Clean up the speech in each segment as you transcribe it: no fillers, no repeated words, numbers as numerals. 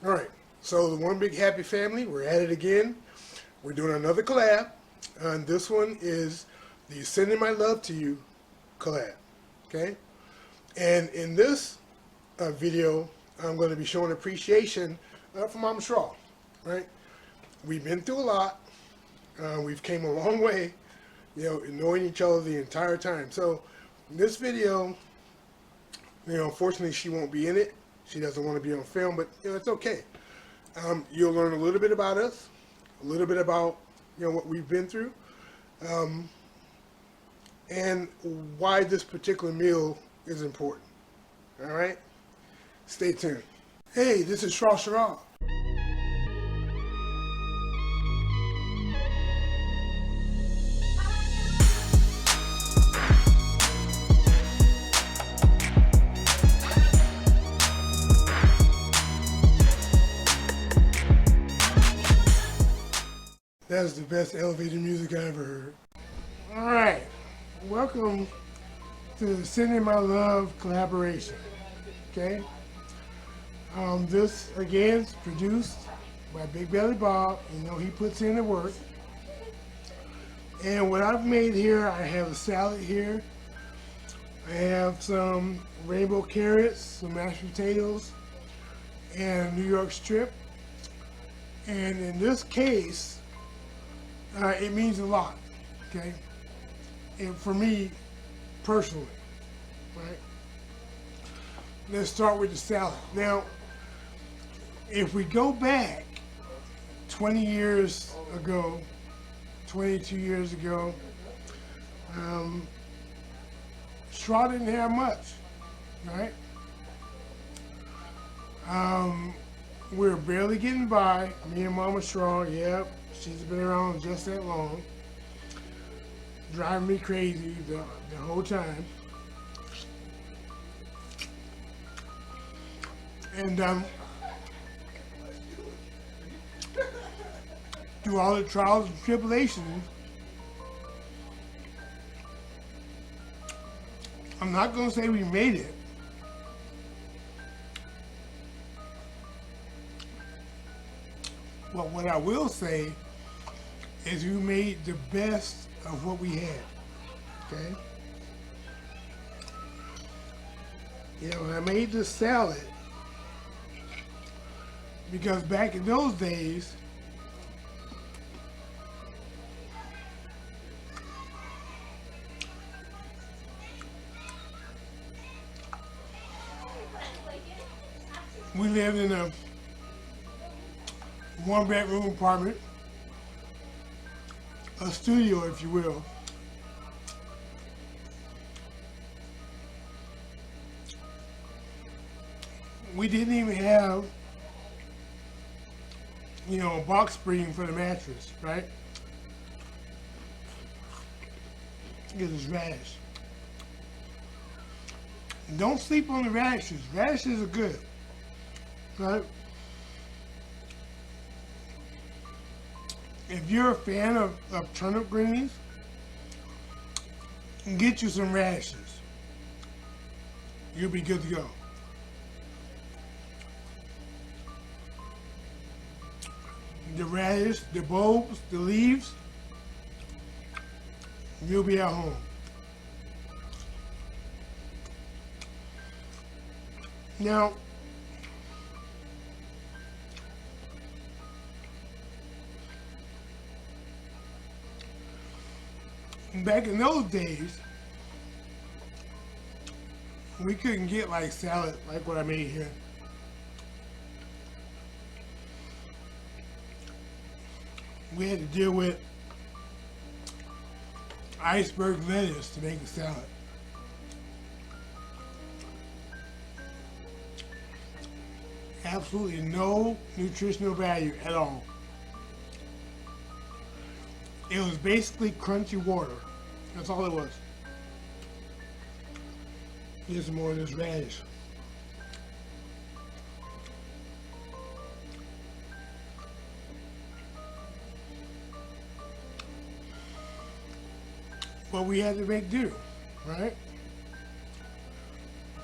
Alright, so the One Big Happy Family, we're at it again. We're doing another collab, and this one is the Sending My Love to You collab, okay? And in this video, I'm going to be showing appreciation for Mama Shaw, right? We've been through a lot. We've came a long way, you know, knowing each other the entire time. So in this video, you know, unfortunately she won't be in it. She doesn't want to be on film, but you know, it's okay. You'll learn a little bit about us, a little bit about, you know, what we've been through, and why this particular meal is important. All right? Stay tuned. Hey, this is Shrashira. That's the best elevator music I ever heard. Alright, welcome to the Sending My Love collaboration. Okay? This, again, is produced by BigBelly Bob. You know, he puts in the work. And what I've made here, I have a salad here. I have some rainbow carrots, some mashed potatoes, and New York strip. And in this case, it means a lot, okay? And for me, personally, right? Let's start with the salad. Now, if we go back 20 years ago, 22 years ago, Shaw didn't have much, right? We were barely getting by, me and Mama Shaw, yep. She's been around just that long, driving me crazy the whole time. And through all the trials and tribulations, I'm not going to say we made it, but what I will say is we made the best of what we had, okay? You know, I made this salad because back in those days, we lived in a one-bedroom apartment, a studio, if you will. We didn't even have, you know, a box spring for the mattress, right? It was radish. Don't sleep on the radishes. Radishes are good, right? If you're a fan of turnip greens, get you some radishes. You'll be good to go. The radish, the bulbs, the leaves, you'll be at home. Now, back in those days, we couldn't get like salad like what I made here. We had to deal with iceberg lettuce to make a salad. Absolutely no nutritional value at all. It was basically crunchy water. That's all it was. Here's some more of this radish. But we had to make do, right?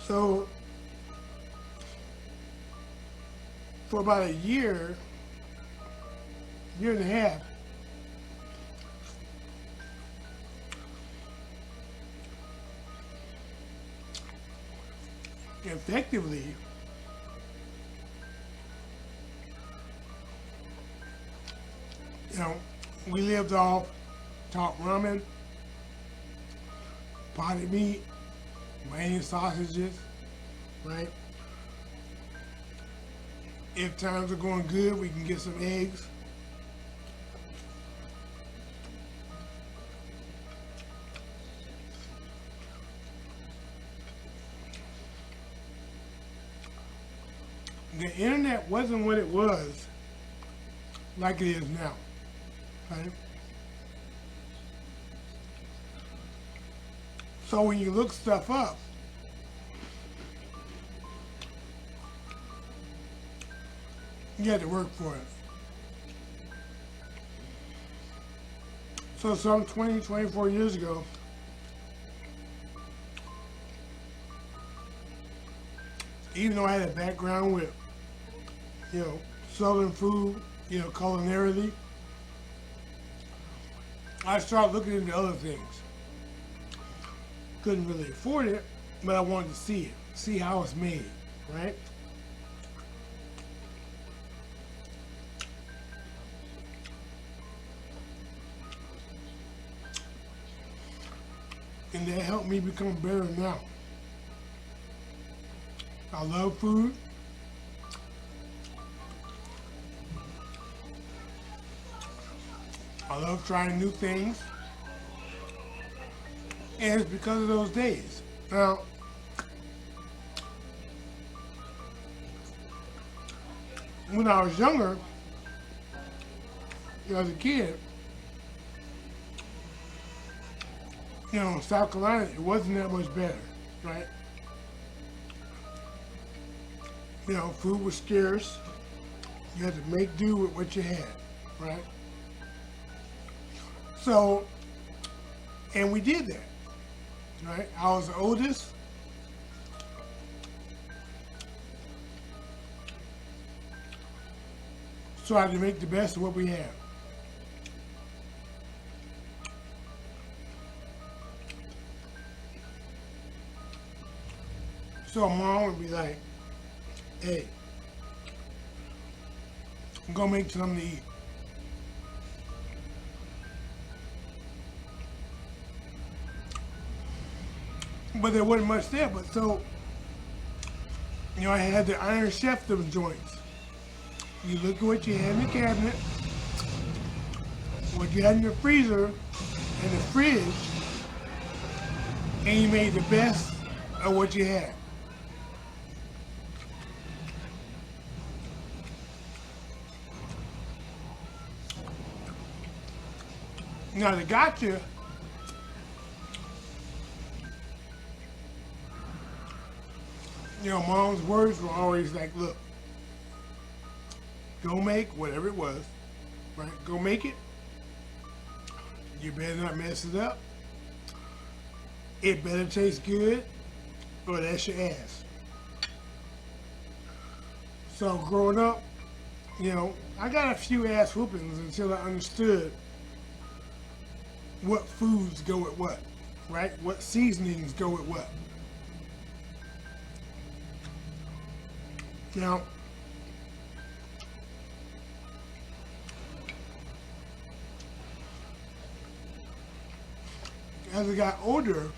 So for about a year and a half, effectively, you know, we lived off top ramen, potted meat, mayonnaise sausages, right? If times are going good, we can get some eggs. The internet wasn't what it was like it is now, right? So when you look stuff up, you had to work for it. So some 20, 24 years ago, even though I had a background with, you know, Southern food, you know, culinarity, I started looking into other things. Couldn't really afford it, but I wanted to see how it's made, right? And that helped me become better now. I love food. I love trying new things. And it's because of those days. Now, when I was younger, as a kid, you know, in South Carolina, it wasn't that much better, right? You know, food was scarce. You had to make do with what you had, right? So, and we did that, right? I was the oldest. So I had to make the best of what we had. So mom would be like, hey, I'm gonna make something to eat. But there wasn't much there, but so, you know, I had the Iron Chef them joints. You look at what you had in the cabinet, what you had in your freezer and the fridge, and you made the best of what you had. Now the gotcha, you know, mom's words were always like, look, go make whatever it was, right? Go make it. You better not mess it up. It better taste good, or that's your ass. So growing up, you know, I got a few ass whoopings until I understood what foods go with what, right? What seasonings go with what. Now, as I got older,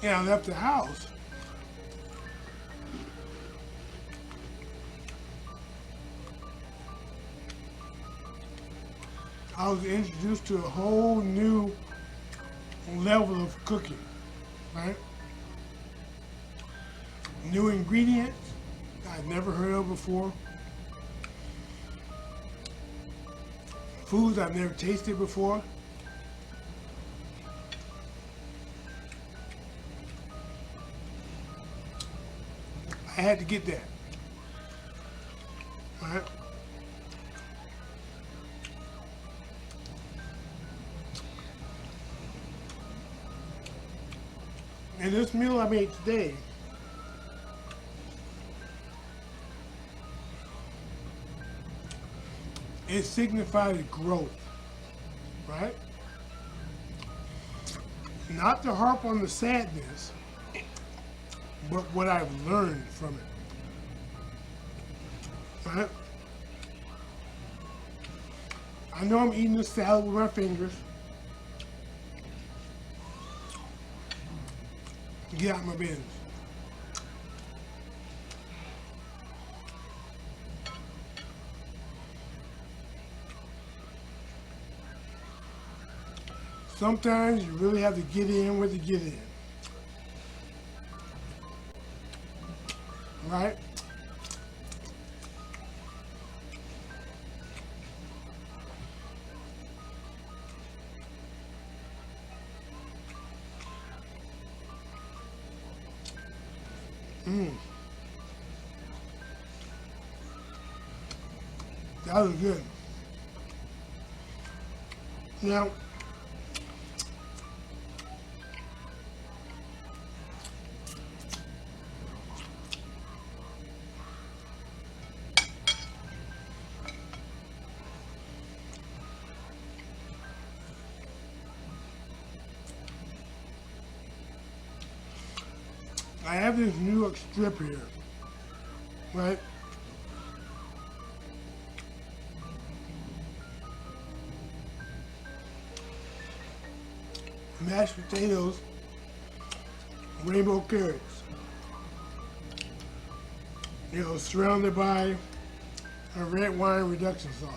and I left the house, I was introduced to a whole new level of cooking, right? New ingredients I'd never heard of before. Foods I've never tasted before. I had to get that, right? And this this meal I made today, it signifies growth, right? Not to harp on the sadness, but what I've learned from it, right? I know I'm eating this salad with my fingers. Get out my business. Sometimes you really have to get in with the get in. Right? That was good. Now, I have this New York strip here, right? Mashed potatoes, rainbow carrots, you know, surrounded by a red wine reduction sauce.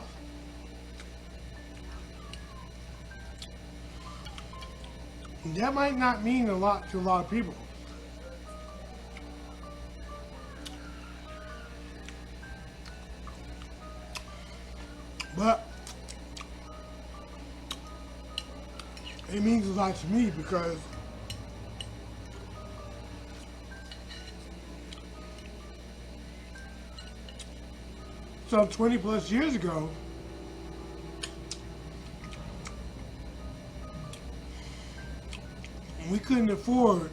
And that might not mean a lot to a lot of people. But it means a lot to me because some 20 plus years ago, we couldn't afford,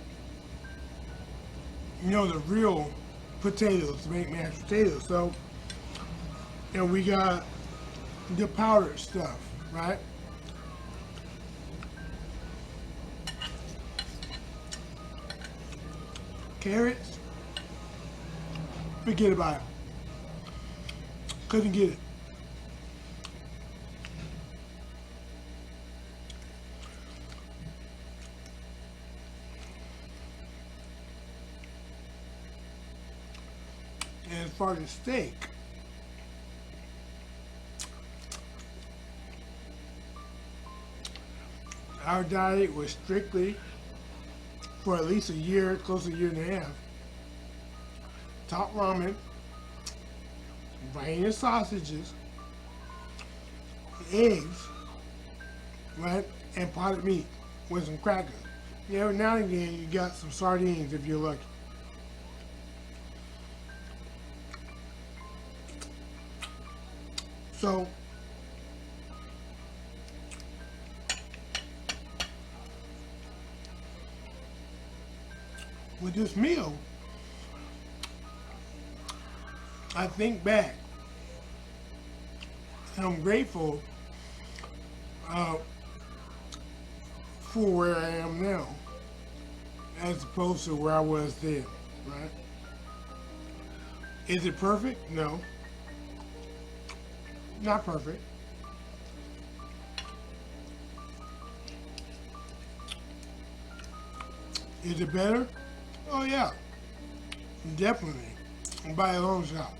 you know, the real potatoes to make mashed potatoes. So, you know, we got the powdered stuff, right? Carrots, forget about it. Couldn't get it. And as far as steak, our diet was strictly, for at least a year, close to a year and a half, top ramen, Vienna sausages, eggs, right, and potted meat with some crackers. You know, now and again you got some sardines if you're lucky. So, with this meal, I think back, and I'm grateful for where I am now, as opposed to where I was then, right? Is it perfect? No. Not perfect. Is it better? Oh yeah, definitely, and by a long shot.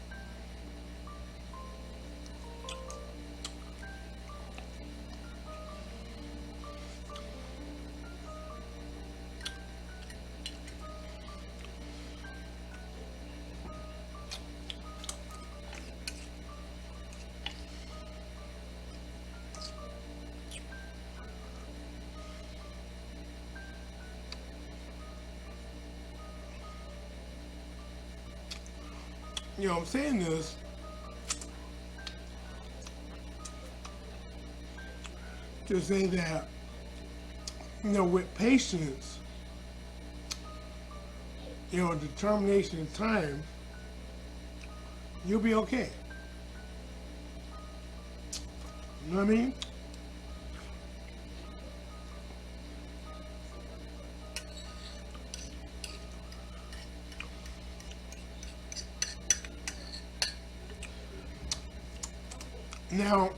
You know, I'm saying this to say that, you know, with patience you know, determination and time, you'll be okay. You know what I mean? Now,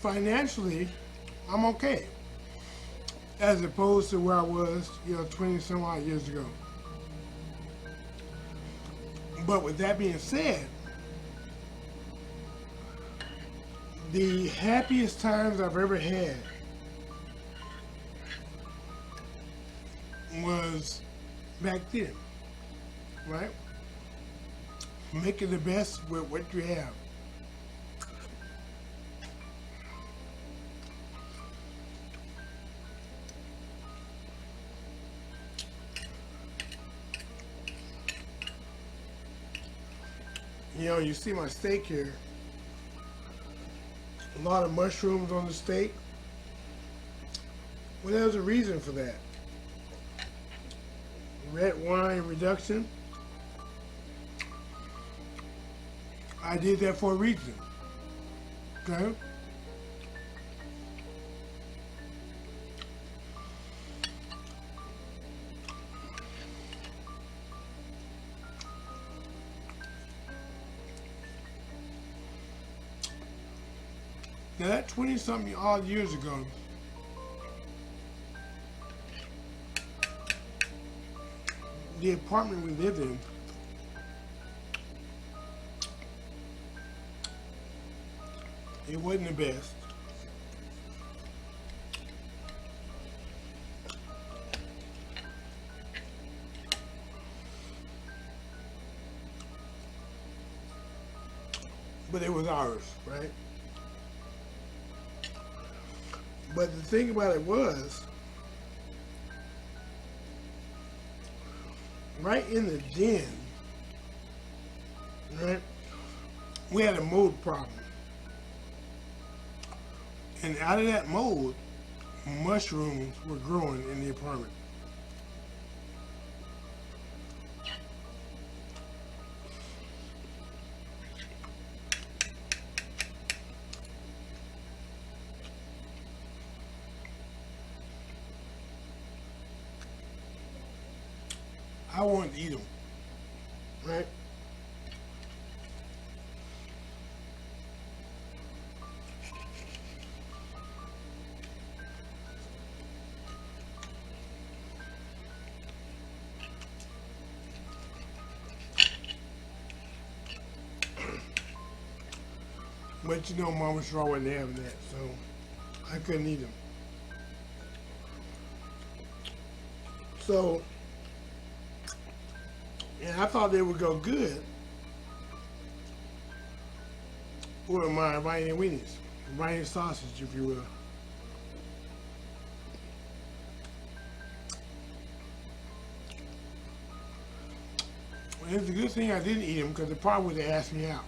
financially, I'm okay, as opposed to where I was, you know, 20 some odd years ago. But with that being said, the happiest times I've ever had was back then, right? Making the best with what you have. You know, you see my steak here. A lot of mushrooms on the steak. Well, there's a reason for that. Red wine reduction. I did that for a reason. Okay? Now that 20-something odd years ago, the apartment we lived in, it wasn't the best. But it was ours, right? But the thing about it was, right in the den, right, we had a mold problem. And out of that mold, mushrooms were growing in the apartment. I wanted to eat them, right? But you know, Mama Shaw wasn't having that, so I couldn't eat them. So, and I thought they would go good with my Ryan and weenies, Ryan sausage, if you will. And it's a good thing I didn't eat them, because it probably would have asked me out.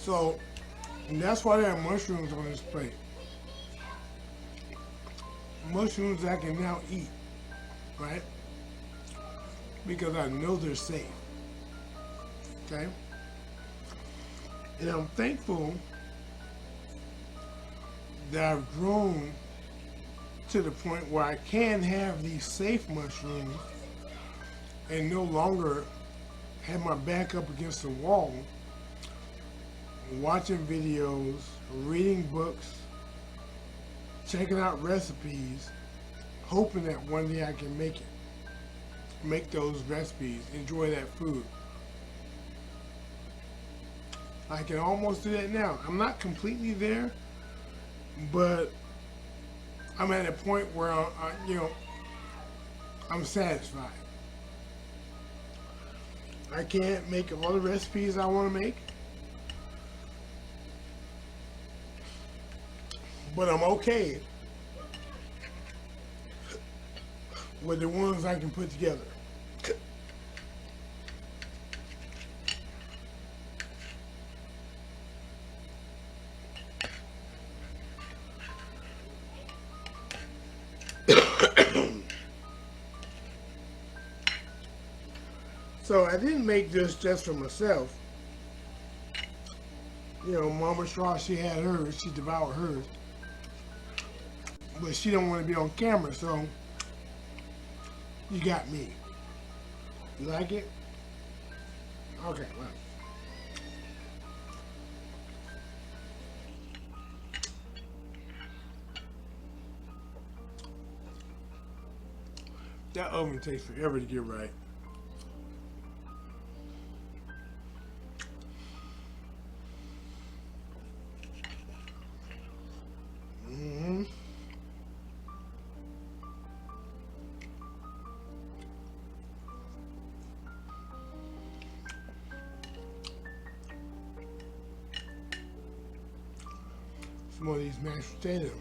So, and that's why there are mushrooms on this plate. Mushrooms I can now eat, right? Because I know they're safe, okay? And I'm thankful that I've grown to the point where I can have these safe mushrooms and no longer have my back up against the wall watching videos, reading books, checking out recipes, hoping that one day I can make those recipes, enjoy that food. I can almost do that now. I'm not completely there, but I'm at a point where I'm satisfied. I can't make all the recipes I want to make. But I'm okay with the ones I can put together. So I didn't make this just for myself. You know, Mama Straw, she had hers, she devoured hers. But she don't want to be on camera, so you got me. You like it? Okay, well. That oven takes forever to get right. Some more of these mashed potatoes.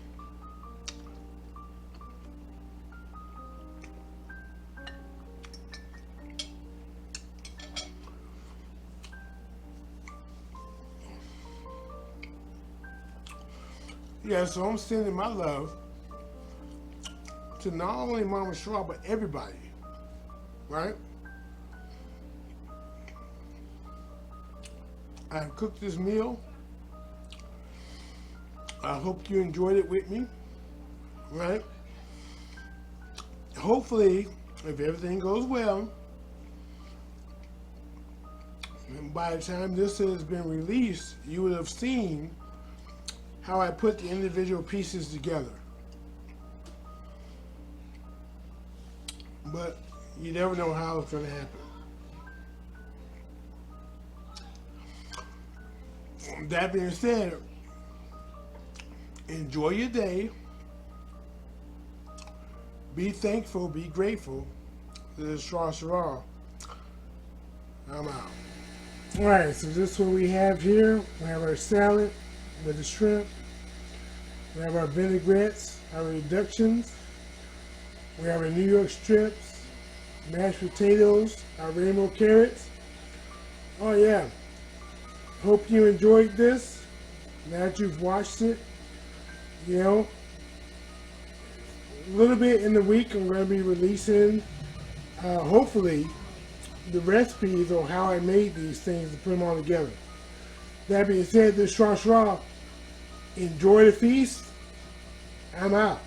Yeah, so I'm sending my love to not only Mama Straw, but everybody, right? I cooked this meal. I hope you enjoyed it with me, right? Hopefully, if everything goes well, and by the time this has been released, you would have seen how I put the individual pieces together. But you never know how it's going to happen. That being said, enjoy your day. Be thankful, be grateful. This is Shrashira. I'm out. Alright, so this is what we have here. We have our salad with the shrimp. We have our vinaigrettes, our reductions. We have our New York strips, mashed potatoes, our rainbow carrots. Oh yeah. Hope you enjoyed this. Now that you've watched it, you know, a little bit in the week I'm going to be releasing, hopefully, the recipes on how I made these things and put them all together. That being said, this is Shrashira. Enjoy the feast. I'm out.